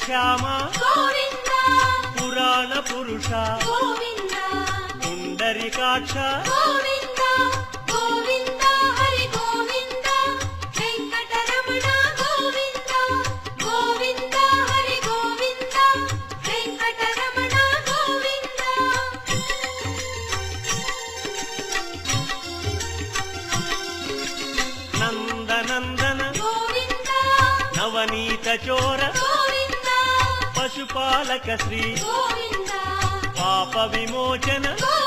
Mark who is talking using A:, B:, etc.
A: శ్యామ
B: గోవింద
A: పురాణ పురుష
B: గోవింద
A: పుండరీకాక్ష
B: గోవింద గోవింద హరి గోవింద వెంకటరమణ గోవింద గోవింద హరి గోవింద వెంకటరమణ గోవింద
A: నందనందన
B: గోవింద
A: నవనీత చోర
B: గోవింద
A: పశుపాలక శ్రీ
B: గోవింద
A: పాప విమోచన
B: గోవింద